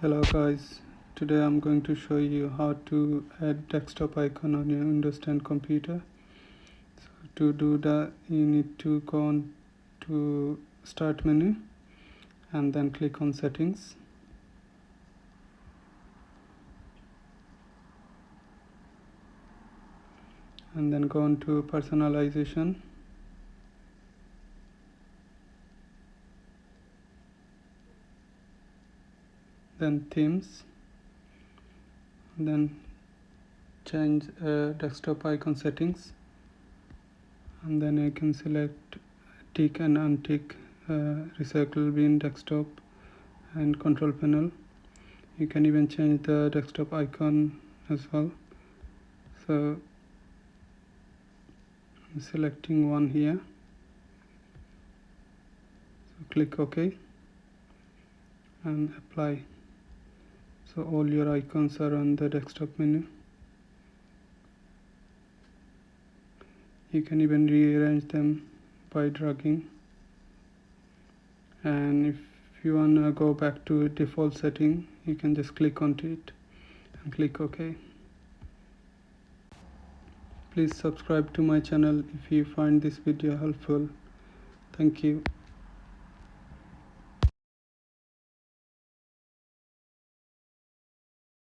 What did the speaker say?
Hello guys, today I'm going to show you how to add desktop icon on your Windows 10 computer. So to do that, you need to go on to start menu and then click on settings. And then go on to personalization. Then themes. Then change desktop icon settings. And then you can select tick and untick recycle bin desktop and control panel. You can even change the desktop icon as well. So I'm selecting one here, so click OK and apply. So all your icons are on the desktop menu. You can even rearrange them by dragging, and if you want to go back to default setting, you can just click onto it and click OK. Please subscribe to my channel if you find this video helpful. Thank you.